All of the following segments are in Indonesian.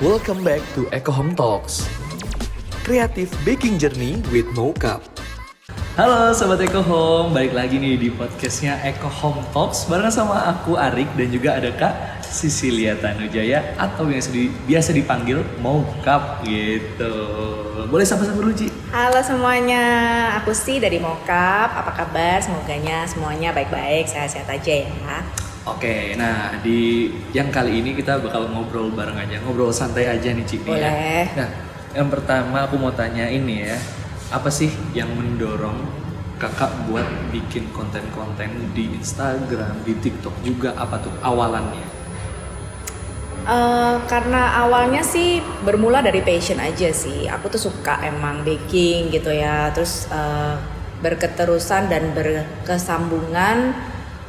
Welcome back to Eco Home Talks, Creative Baking Journey with Mocap. Halo Sobat Eco Home, balik lagi nih di podcastnya Eco Home Talks bareng sama aku Arik dan juga ada Kak Sisilia Tanujaya atau yang biasa dipanggil Mocap gitu. Boleh sapa-sapa dulu Ci? Halo semuanya, aku sih dari Mocap. Apa kabar? Semuanya baik-baik, sehat-sehat aja ya. Oke, nah di yang kali ini kita bakal ngobrol bareng aja, ngobrol santai aja nih Ci. Boleh. Ya. Nah, yang pertama aku mau tanya ini ya, apa sih yang mendorong kakak buat bikin konten-konten di Instagram, di TikTok juga, apa tuh awalannya? Karena awalnya sih bermula dari passion aja sih. Aku tuh suka emang baking gitu ya. Terus berketerusan dan berkesambungan.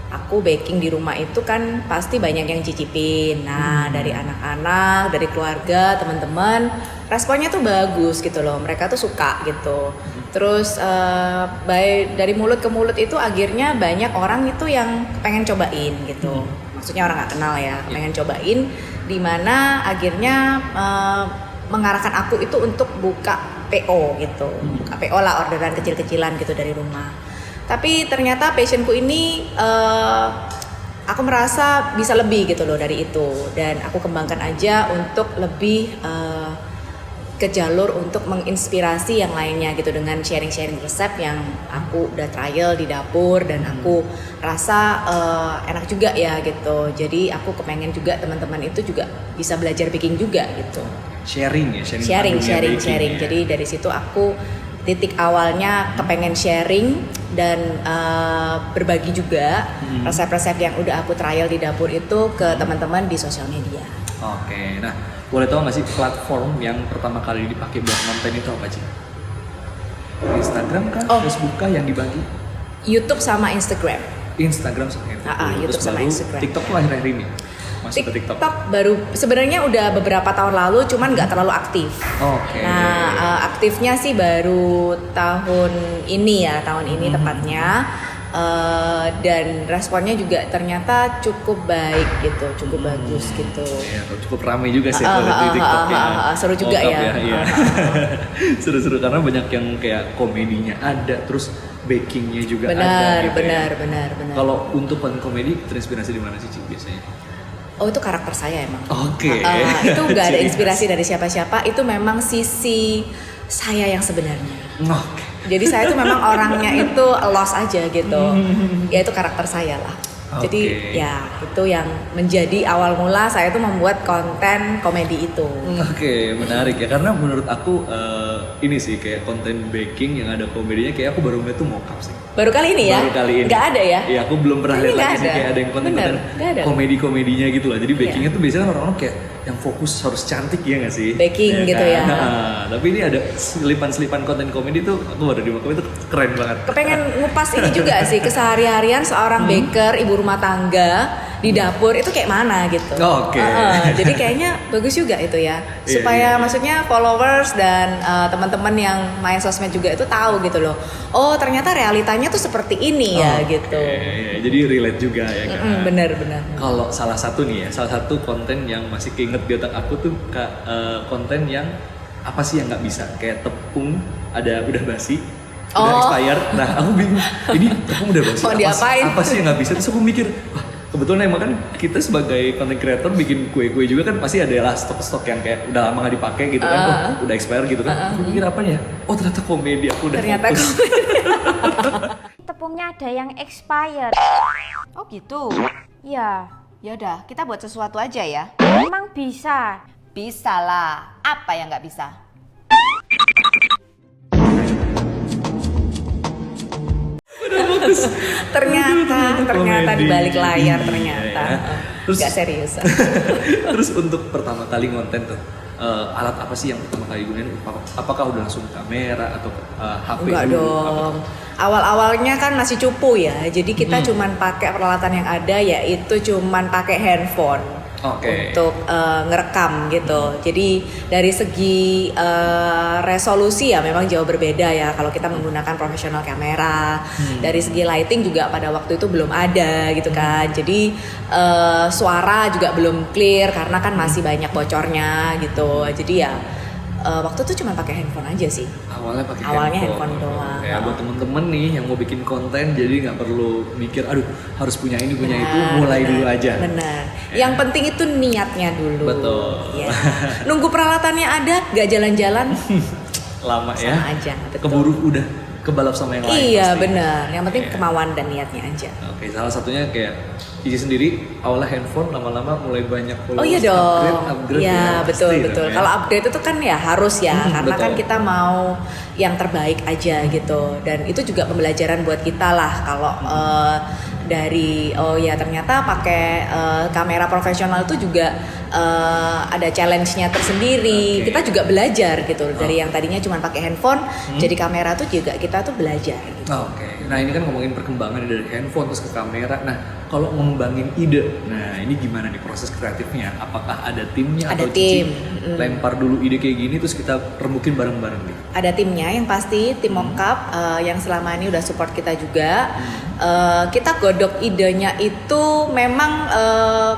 Aku baking di rumah itu kan pasti banyak yang cicipin. Nah dari anak-anak, dari keluarga, teman-teman, responnya tuh bagus gitu loh. Mereka tuh suka gitu. Terus dari mulut ke mulut itu akhirnya banyak orang itu yang pengen cobain gitu. Maksudnya orang nggak kenal ya, pengen cobain. Dimana akhirnya mengarahkan aku itu untuk buka PO gitu. Buka PO lah, orderan kecil-kecilan gitu dari rumah. Tapi ternyata passionku ini aku merasa bisa lebih gitu loh dari itu, dan aku kembangkan aja untuk lebih ke jalur untuk menginspirasi yang lainnya gitu dengan sharing-sharing resep yang aku udah trial di dapur dan aku rasa enak juga ya gitu. Jadi aku kepengen juga teman-teman itu juga bisa belajar baking juga gitu. Sharing. Ya. Jadi dari situ aku titik awalnya kepengen sharing dan berbagi juga resep-resep yang udah aku trial di dapur itu ke teman-teman di sosial media. Oke, nah boleh tahu nggak sih platform yang pertama kali dipakai buat konten itu apa sih? Instagram kah? Facebook kah yang dibagi? YouTube sama Instagram. Instagram sama YouTube. YouTube sama Instagram. TikTok tuh akhir-akhir ini masuk ke TikTok. Baru sebenarnya udah beberapa tahun lalu, cuman nggak terlalu aktif. Oke. Nah aktifnya sih baru tahun ini tepatnya. Dan responnya juga ternyata cukup baik gitu, cukup bagus gitu. Ya, cukup ramai juga sih kalau di TikTok ya. Seru juga ya. Iya. Seru-seru karena banyak yang kayak komedinya ada, terus bakingnya juga ada. Benar. Kalau untuk konten komedi terinspirasi di mana sih Ci biasanya? Oh itu karakter saya emang. Oke. Itu nggak ada inspirasi dari siapa-siapa. Itu memang sisi saya yang sebenarnya. Oke. Jadi saya tuh memang orangnya itu lost aja gitu. Ya itu karakter saya lah. Jadi ya itu yang menjadi awal mula saya tuh membuat konten komedi itu. Oke, menarik ya karena menurut aku ini sih kayak konten baking yang ada komedinya kayak aku baru ngeliat tuh Mocap sih. Baru kali ini ya? Baru kali ini. Gak ada ya? Iya, aku belum pernah lihat lagi sih kayak ada yang konten-konten komedi-komedinya gitu lah. Jadi bakingnya tuh biasanya kan orang-orang kayak yang fokus harus cantik ya nggak sih? Baking ya, gitu kan? ya. Nah, tapi ini ada selipan-selipan konten komedi tuh aku baru di Mocap itu keren banget. Kepengen ngupas ini juga sih kesehari-harian seorang baker, ibu rumah tangga di dapur itu kayak mana gitu. Oke. Jadi kayaknya bagus juga itu ya. Supaya maksudnya followers dan teman-teman yang main sosmed juga itu tahu gitu loh. Oh, ternyata realitanya tuh seperti ini ya gitu. Jadi relate juga ya kan. Bener. Kalau salah satu konten yang masih keinget di otak aku tuh konten yang apa sih yang nggak bisa, kayak tepung udah basi, udah expired. Nah aku bingung, ini tepung udah basi, apa sih yang nggak bisa? Terus aku mikir, wah kebetulan emang kan kita sebagai content creator bikin kue-kue juga kan pasti ada lah stok-stok yang kayak udah lama nggak dipakai gitu kan, udah expired gitu kan. Aku mikir apanya? Oh ternyata komedi, aku udah fokus. Tepungnya ada yang expired. Oh gitu. Ya, Ya udah, kita buat sesuatu aja ya. memang bisa. Bisa lah. Apa yang nggak bisa? ternyata di balik layar ternyata Terus, nggak serius. Terus untuk pertama kali ngonten tuh alat apa sih yang pertama kali gunain? Apakah udah langsung kamera atau HP? Enggak dong. Awal-awalnya kan masih cupu ya. Jadi kita cuman pakai peralatan yang ada, yaitu cuman pakai handphone. untuk ngerekam gitu. Jadi dari segi resolusi ya memang jauh berbeda ya kalau kita menggunakan profesional kamera. Dari segi lighting juga pada waktu itu belum ada gitu kan. Jadi suara juga belum clear karena kan masih banyak bocornya gitu. Jadi ya waktu itu cuma pakai handphone aja sih. Awalnya handphone doang. Ya buat temen-temen nih yang mau bikin konten jadi nggak perlu mikir aduh harus punya ini punya itu, mulai dulu aja. Benar. Yang penting itu niatnya dulu. Betul. Ya. Nunggu peralatannya ada, gak jalan-jalan. Lama sama ya. aja. Betul. Keburu udah kebalap sama yang lain. Iya pasti. benar. Yang penting Iya. kemauan dan niatnya aja. Oke, salah satunya kayak Cici sendiri awalnya handphone lama-lama mulai banyak followers. Oh iya dong. Upgrade Ya betul pasti betul. dong, ya. Kalau upgrade itu kan ya harus ya, karena betul. kan kita mau yang terbaik aja gitu. Dan itu juga pembelajaran buat kita lah kalau dari oh ya ternyata pakai kamera profesional itu juga ada challenge-nya tersendiri. Oke. Kita juga belajar gitu dari yang tadinya cuma pakai handphone, jadi kamera tuh juga kita tuh belajar. Gitu. Oke. Nah ini kan ngomongin perkembangan dari handphone terus ke kamera. Nah kalau ngembangin ide, nah ini gimana nih proses kreatifnya? Apakah ada timnya Ada atau tim. Cici lempar dulu ide kayak gini terus kita remukin bareng-bareng nih? Ada timnya yang pasti, tim mockup yang selama ini udah support kita juga. Kita godok idenya itu memang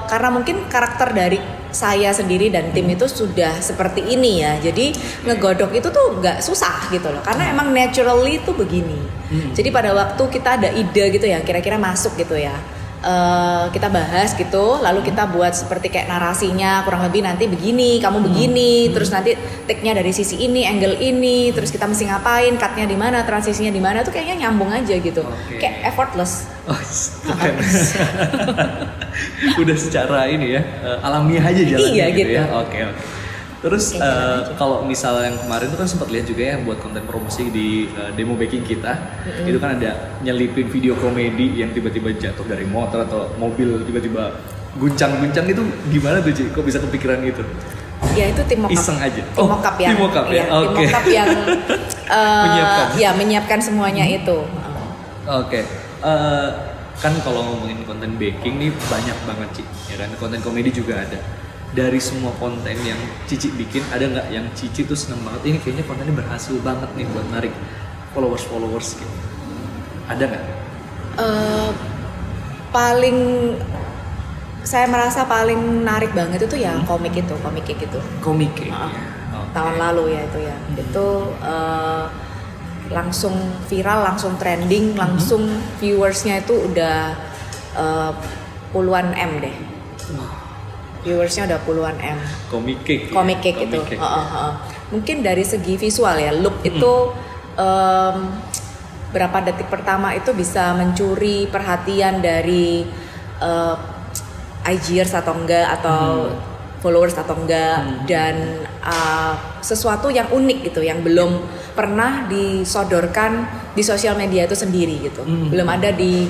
karena mungkin karakter dari saya sendiri dan tim itu sudah seperti ini ya. Jadi ngegodok itu tuh nggak susah gitu loh. Karena emang naturally itu begini. Jadi pada waktu kita ada ide gitu ya, kira-kira masuk gitu ya. Kita bahas gitu, lalu kita buat seperti kayak narasinya kurang lebih nanti begini, kamu begini, terus nanti take-nya dari sisi ini, angle ini, terus kita mesti ngapain, cut-nya di mana, transisinya di mana, tuh kayaknya nyambung aja gitu, kayak effortless. Oh, bukan. Udah secara ini ya, alamiah aja jalannya Iya, gitu ya. gitu. Oke. Terus Kayak jalan aja. kalau misal yang kemarin tuh kan sempat lihat juga ya buat konten promosi di demo baking kita, itu kan ada nyelipin video komedi yang tiba-tiba jatuh dari motor atau mobil tiba-tiba guncang-guncang itu gimana tuh Ci? Kok bisa kepikiran gitu? Ya itu tim mockup. Iseng aja. Tim mockup yang, tim mockup ya. iya, tim Oke. mockup yang Menyiapkan. ya menyiapkan semuanya itu. Oke. Kan kalau ngomongin konten baking nih banyak banget Ci, ya kan konten komedi juga ada. Dari semua konten yang Cici bikin, ada nggak yang Cici tuh seneng banget ini kayaknya kontennya berhasil banget nih buat narik followers gitu? Ada nggak? Paling saya merasa paling menarik banget itu yang komik itu. Komik ya. Oke. Tahun lalu ya itu ya. Itu langsung viral, langsung trending, langsung viewersnya itu udah puluhan M deh. Viewersnya udah puluhan M. Comic cake itu. cake. Mungkin dari segi visual ya, look itu berapa detik pertama itu bisa mencuri perhatian dari IGers atau enggak atau followers atau enggak, dan sesuatu yang unik gitu yang belum pernah disodorkan di sosial media itu sendiri gitu, belum ada di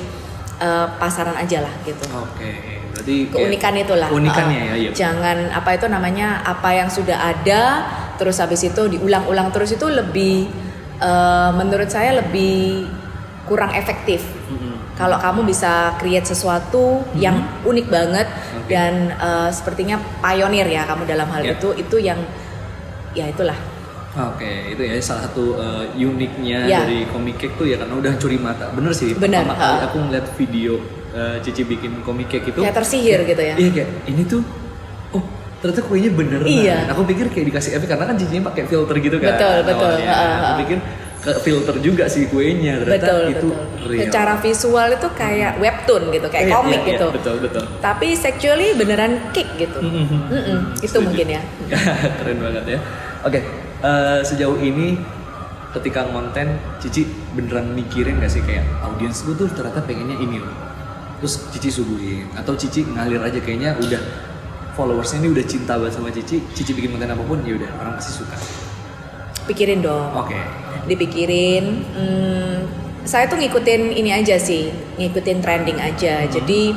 pasaran aja lah gitu. Oke. Berarti Keunikan itulah. Unikannya ya, iya. Jangan apa itu namanya, apa yang sudah ada terus habis itu diulang-ulang terus itu lebih menurut saya lebih kurang efektif. Kalau kamu bisa create sesuatu yang unik banget dan sepertinya pionir ya kamu dalam hal itu yang ya itulah. Oke, itu ya salah satu uniknya Ya. dari Comic Cake tuh ya karena udah curi mata. Bener sih. Bener, Pertama kali aku ngeliat video Cici bikin Comic Cake itu Kayak tersihir gitu ya. Iya kayak ini tuh oh ternyata kuenya beneran. Iya. Aku pikir kayak dikasih efek karena kan Cicinya pakai filter gitu kan. Betul. awalnya. Aku pikir ke filter juga sih kuenya. Ternyata itu real. Secara visual itu kayak webtoon gitu, kayak Iya, komik iya, gitu. Betul. Tapi sexually beneran cake gitu. Itu Setuju. mungkin ya. Keren banget ya. Oke, sejauh ini ketika konten Cici beneran mikirin gak sih kayak audiens gue tuh ternyata pengennya ini loh. Terus Cici suguhin atau Cici ngalir aja kayaknya udah followersnya ini udah cinta banget sama Cici bikin konten apapun ya udah orang pasti suka. Pikirin dong. Oke. Dipikirin. Saya tuh ngikutin ini aja sih, ngikutin trending aja. Jadi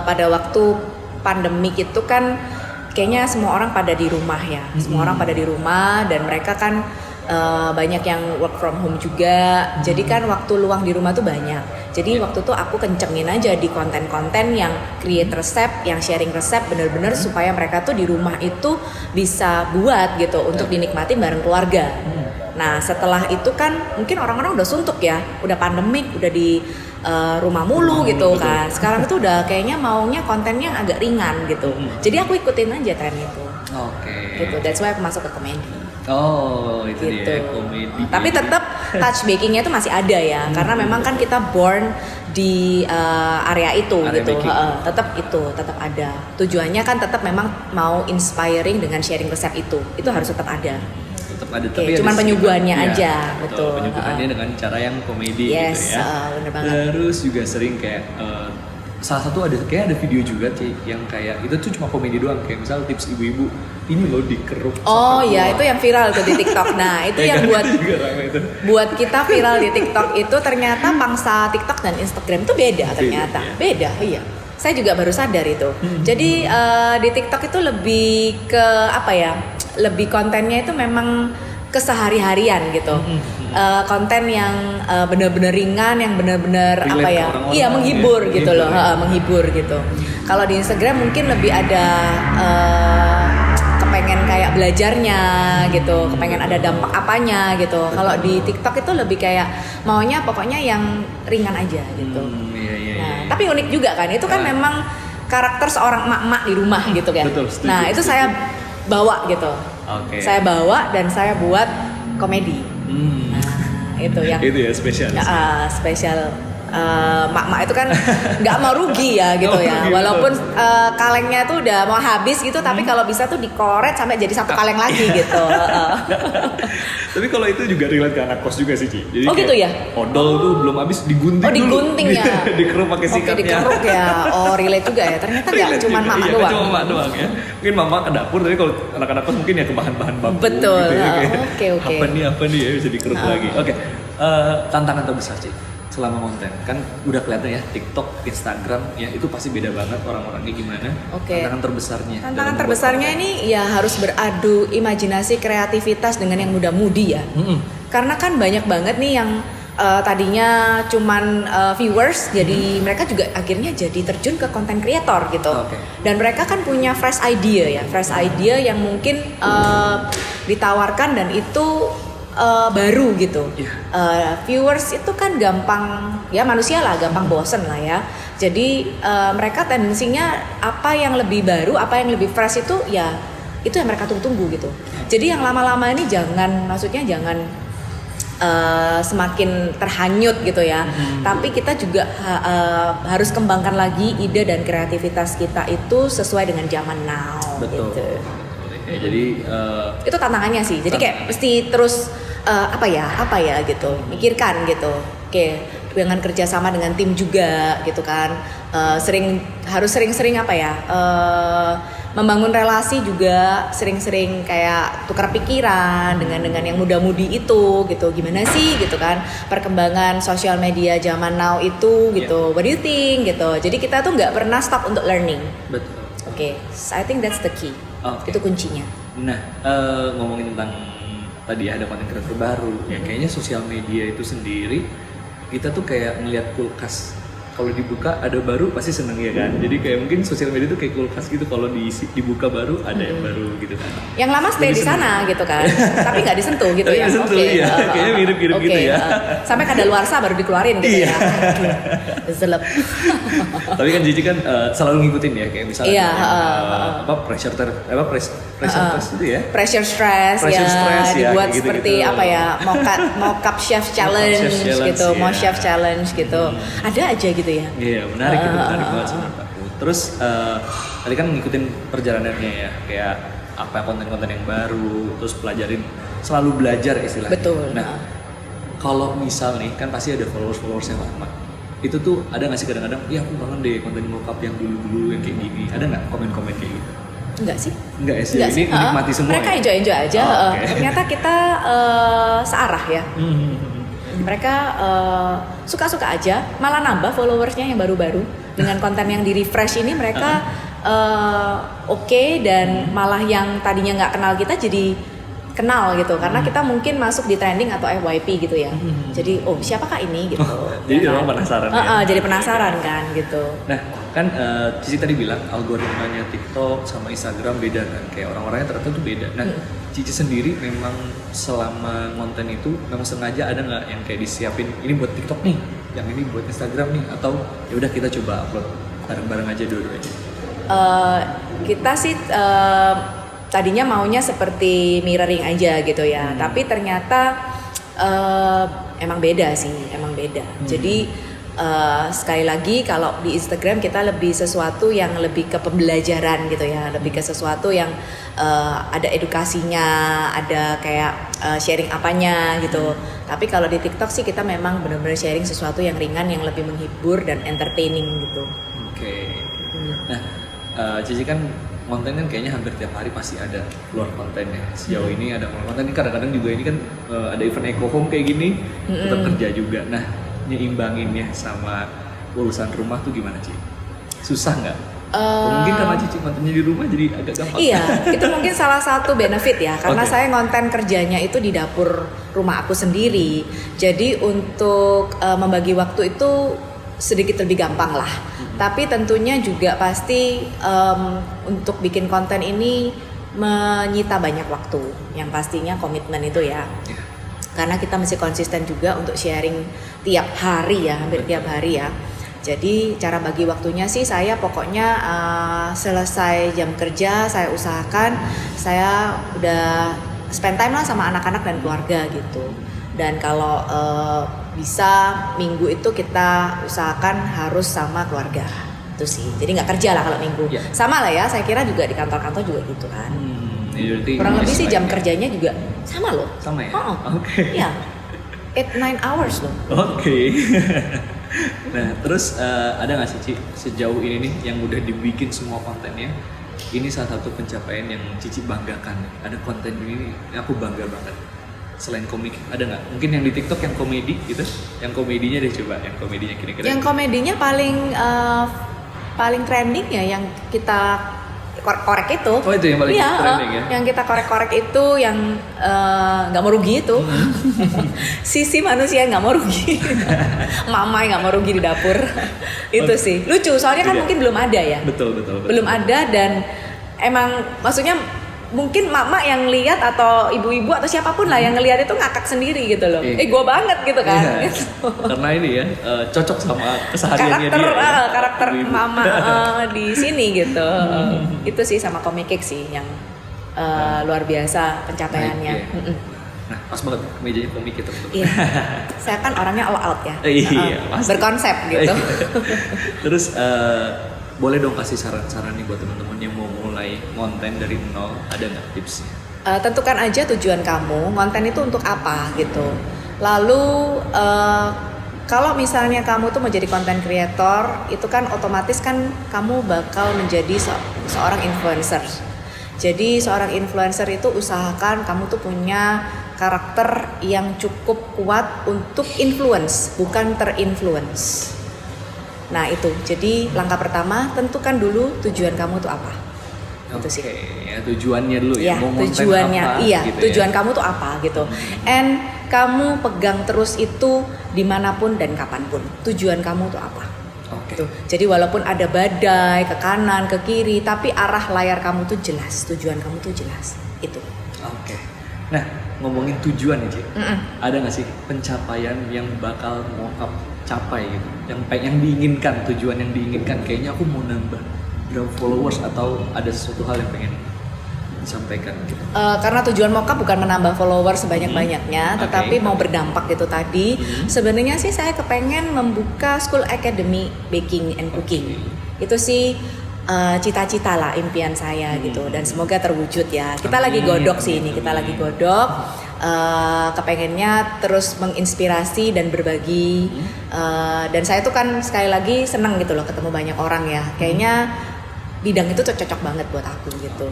pada waktu pandemik itu kan kayaknya semua orang pada di rumah ya, semua orang pada di rumah dan mereka kan banyak yang work from home juga. Jadi kan waktu luang di rumah tuh banyak. Jadi waktu tuh aku kencengin aja di konten-konten yang create resep, yang sharing resep bener-bener supaya mereka tuh di rumah itu bisa buat gitu untuk dinikmatin bareng keluarga. Nah setelah itu kan mungkin orang-orang udah suntuk ya, udah pandemik, udah di rumah mulu gitu kan. Sekarang itu udah kayaknya maunya kontennya agak ringan gitu. Jadi aku ikutin aja tren itu. Oke. Gitu. That's why aku masuk ke komedi. Oh, itu Gitu. dia komedi. Tapi tetap touch bakingnya itu masih ada ya, karena memang kan kita born di area itu Area gitu. baking. Tetap ada. Tujuannya kan tetap memang mau inspiring dengan sharing resep itu harus tetap ada. Tetap ada, Oke, tapi cuman ada penyuguhannya sedikit- aja, Iya, betul. Penyuguhannya dengan cara yang komedi Yes, gitu ya. bener banget. Terus juga sering kayak salah satu ada video juga Ci, yang kayak itu tuh cuma komedi doang, kayak misal tips ibu-ibu ini loh dikeruk. Oh sampai ya, keluar. itu yang viral tuh di TikTok. Nah, itu Ya yang kan, buat itu juga rame itu. buat kita viral di TikTok itu ternyata pangsa TikTok dan Instagram itu beda ternyata. ya. Beda, iya. Saya juga baru sadar itu. Jadi di TikTok itu lebih ke apa ya? Lebih kontennya itu memang kesehari-harian gitu. Konten yang benar-benar ringan, yang benar-benar Relate apa ke ya? orang-orang Iya, menghibur ya. gitu loh, Menghibur ya. menghibur gitu. Kalau di Instagram mungkin lebih ada kepengen kayak belajarnya gitu, kepengen ada dampak apanya gitu. Kalau di TikTok itu lebih kayak maunya pokoknya yang ringan aja gitu. Iya. Nah, tapi unik juga kan, itu kan memang karakter seorang emak-emak di rumah gitu kan. Betul, setuju, Nah, itu setuju. saya bawa gitu. Oke. Saya bawa dan saya buat komedi. Nah, itu yang Itu ya spesial. spesial. Mak-mak itu kan nggak mau rugi ya gitu Nggak mau ya, rugi, walaupun kalengnya tuh udah mau habis gitu, tapi kalau bisa tuh dikoret sampai jadi satu kaleng lagi gitu. Tapi kalau itu juga relate ke anak kos juga sih Ci. Jadi Oh, kayak gitu ya? Odol tuh belum habis digunting Oh, dulu. digunting ya? Dikeruk pakai Oke, sikatnya. dikeruk ya. Oh, relate juga ya. Ternyata nggak Relate cuma juga. mama Iya, doang. Cuma mama doang ya. Mungkin mama ke dapur, tapi kalau anak-anak kos mungkin ya ke bahan-bahan baku. Betul. Gitu ya, kayak, Oke. Apa nih ya bisa dikeruk lagi. Oke. Tantangan terbesar Ci selama konten kan udah kelihatan ya, TikTok, Instagram ya itu pasti beda banget orang-orangnya gimana. Oke. Tantangan terbesarnya. Tantangan dalam membuat terbesarnya konten. ini ya harus beradu imajinasi, kreativitas dengan yang muda-mudi ya. Karena kan banyak banget nih yang tadinya cuman viewers, jadi mereka juga akhirnya jadi terjun ke content creator gitu. Oke. Dan mereka kan punya fresh idea ya, fresh idea yang mungkin ditawarkan dan itu baru gitu. Viewers itu kan gampang ya, manusia lah, gampang bosen lah ya. Jadi mereka tendensinya apa yang lebih baru, apa yang lebih fresh itu ya itu yang mereka tunggu gitu. Jadi yang lama-lama ini jangan semakin terhanyut gitu ya. Tapi kita juga harus kembangkan lagi ide dan kreativitas kita itu sesuai dengan zaman now. Betul. Gitu. Ya, jadi Itu tantangannya sih. Jadi kayak mesti terus apa ya gitu, mikirkan gitu. Oke, dengan kerjasama dengan tim juga gitu kan. Harus sering-sering apa ya? Membangun relasi juga, sering-sering kayak tukar pikiran dengan yang muda-mudi itu gitu. Gimana sih gitu kan perkembangan sosial media zaman now itu gitu. What do you think gitu. Jadi kita tuh nggak pernah stop untuk learning. betul. Oke, so I think that's the key. Oke. Itu kuncinya. Nah, ngomongin tentang tadi ada konten kreator baru, ya kayaknya sosial media itu sendiri kita tuh kayak ngelihat kulkas. Kalau dibuka ada baru pasti seneng ya kan. Jadi kayak mungkin sosial media itu kayak kulkas gitu, kalau dibuka baru ada yang baru gitu kan. Yang lama stay Lebih di sana gitu kan, tapi nggak disentuh gitu Tapi ya. nggak disentuh, iya. Kayaknya mirip-mirip gitu ya. Sampai kadaluarsa baru dikeluarin gitu Iya. ya. Zelep. Tapi kan Cici kan selalu ngikutin ya, kayak misalnya Iya, pressure test itu ya. Pressure stress Pressure ya, stress ya, dibuat kayak seperti gitu-gitu. apa ya, mockup chef challenge chef challenge, gitu, mau iya. chef challenge gitu. Ada aja gitu ya. Iya, menarik itu, menarik banget sih menurut aku. Terus tadi kan ngikutin perjalanannya ya, kayak apa konten-konten yang baru, terus pelajarin, selalu belajar istilahnya. Betul. Nah, kalau misal nih kan pasti ada followers yang lama. Itu tuh ada nggak sih kadang-kadang, ya aku kangen deh konten mockup yang dulu-dulu yang kayak gini. Ada nggak komen-komen kayak gitu? Enggak sih? Enggak ya sih, Enggak ini sih. menikmati semua Mereka ya? enjoy aja. Oh, oke. Ternyata kita searah ya. Mereka suka-suka aja, malah nambah followersnya yang baru-baru dengan konten yang di refresh ini. Mereka oke, dan malah yang tadinya nggak kenal kita jadi kenal gitu, karena kita mungkin masuk di trending atau FYP gitu ya. Jadi siapakah ini gitu. Jadi ya orang kan? penasaran ya. Jadi penasaran kan gitu. Nah kan Cici tadi bilang algoritmanya TikTok sama Instagram beda kan, kayak orang-orangnya ternyata tuh beda. Nah Cici sendiri memang selama konten itu memang sengaja ada nggak yang kayak disiapin ini buat TikTok nih, yang ini buat Instagram nih, atau ya udah kita coba upload bareng-bareng aja dua-duanya? Kita sih tadinya maunya seperti mirroring aja gitu ya, tapi ternyata emang beda sih, emang beda. Jadi sekali lagi kalau di Instagram kita lebih sesuatu yang lebih ke pembelajaran gitu ya, lebih ke sesuatu yang ada edukasinya, ada kayak sharing apanya gitu. Tapi kalau di TikTok sih kita memang benar-benar sharing sesuatu yang ringan, yang lebih menghibur dan entertaining gitu. Oke. Nah Cici kan konten kan kayaknya hampir tiap hari pasti ada keluar kontennya. Sejauh ini ada keluar konten, kadang-kadang juga ini kan ada event eco home kayak gini, tetap kerja juga. Nah nyeimbanginnya sama urusan rumah tuh gimana Ci? Susah nggak? Mungkin karena Cici kontennya di rumah jadi agak gampang. Iya, itu mungkin salah satu benefit ya, karena saya konten kerjanya itu di dapur rumah aku sendiri. Jadi untuk membagi waktu itu sedikit lebih gampang lah. Tapi tentunya juga pasti untuk bikin konten ini menyita banyak waktu. Yang pastinya komitmen itu ya. Karena kita mesti konsisten juga untuk sharing tiap hari ya, hampir tiap hari ya. Jadi cara bagi waktunya sih saya pokoknya selesai jam kerja saya usahakan saya udah spend time lah sama anak-anak dan keluarga gitu. Dan kalau bisa minggu itu kita usahakan harus sama keluarga itu sih. Jadi nggak kerja lah kalau minggu. Sama lah ya, saya kira juga di kantor-kantor juga gitu kan. Kurang lebih sih jam kerjanya juga sama loh. Sama ya? Oke. Iya. 8-9 hours loh. Oke. Nah terus ada nggak sih Ci sejauh ini nih yang udah dibikin semua kontennya, ini salah satu pencapaian yang Cici banggakan? Ada konten ini aku bangga banget. Selain komik ada nggak? Mungkin yang di TikTok yang komedi gitu? Yang komedinya deh coba, yang komedinya kira-kira. Yang komedinya paling trending ya yang kita korek itu. Oh itu yang paling trending ya? Yang kita korek-korek itu yang nggak mau rugi itu. Sisi manusia nggak mau rugi. Mama yang nggak mau rugi di dapur. Itu sih lucu. Soalnya kan mungkin belum ada ya. Betul. Belum ada dan emang maksudnya mungkin mama yang lihat atau ibu-ibu atau siapapun lah yang ngelihat itu ngakak sendiri gitu loh. Gua banget gitu kan. Iya. Gitu. Karena ini ya cocok sama kesehariannya dia. Karakter mama di sini gitu. Itu sih sama Comic Cake sih yang luar biasa pencapaiannya. Nah pas banget mejanya komik itu. Iya. Saya kan orangnya all out ya. Iya, pasti. Berkonsep gitu. Terus boleh dong kasih saran-saran nih buat teman-teman yang mau mulai konten dari nol, ada nggak tipsnya? Tentukan aja tujuan kamu, konten itu untuk apa gitu. Lalu kalau misalnya kamu tuh mau jadi content creator, itu kan otomatis kan kamu bakal menjadi seorang influencer. Jadi seorang influencer itu usahakan kamu tuh punya karakter yang cukup kuat untuk influence, bukan terinfluence. Nah itu, jadi langkah pertama tentukan dulu tujuan kamu tuh apa. Itu sih. Ya, tujuannya dulu ya. Mau tujuannya, apa, iya. Gitu tujuan ya. kamu tuh apa gitu. And kamu pegang terus itu dimanapun dan kapanpun. Tujuan kamu tuh apa? Tuh. Jadi walaupun ada badai ke kanan, ke kiri, tapi arah layar kamu tuh jelas. Tujuan kamu tuh jelas. Itu. Oke. Nah ngomongin tujuan nih Ci, ada nggak sih pencapaian yang bakal mau capai gitu, yang diinginkan, tujuan yang diinginkan, kayaknya aku mau nambah berapa followers atau ada sesuatu hal yang pengen disampaikan gitu. Karena tujuan mockup bukan menambah followers sebanyak-banyaknya, tetapi mau berdampak gitu tadi. Sebenarnya sih saya kepengen membuka school academy baking and cooking. Itu sih cita-cita lah, impian saya gitu, dan semoga terwujud ya. Kita lagi godok sih ini, kita lagi godok. Kepengennya terus menginspirasi dan berbagi. Dan saya tuh kan sekali lagi seneng gitu loh ketemu banyak orang ya. Kayaknya bidang itu cocok banget buat aku gitu.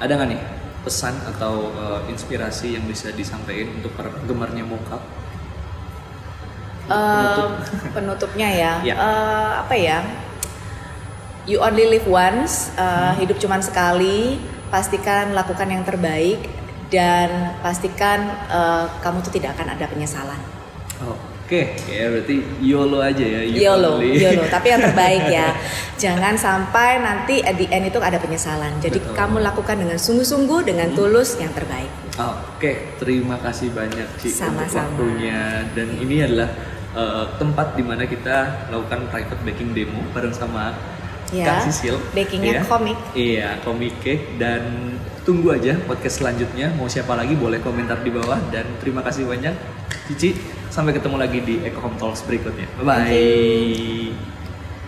Ada nggak nih pesan atau inspirasi yang bisa disampaikan untuk para penggemarnya mockup? Penutupnya ya, apa ya? You only live once, hidup cuman sekali. Pastikan lakukan yang terbaik dan pastikan kamu tuh tidak akan ada penyesalan. Oke, ya berarti YOLO aja ya. YOLO, tapi yang terbaik ya. Jangan sampai nanti at the end itu ada penyesalan. Jadi Betul. kamu lakukan dengan sungguh-sungguh, dengan tulus yang terbaik. Oke, terima kasih banyak Ci untuk Sama-sama. waktunya. Dan ini adalah tempat dimana kita lakukan private baking demo bareng sama Ya, Kak Sisil. bakingnya Iya. komik. Iya, komik cake. Dan tunggu aja podcast selanjutnya. Mau siapa lagi boleh komentar di bawah. Dan terima kasih banyak Cici. Sampai ketemu lagi di Eco Home Talks berikutnya. Bye-bye. Thank you.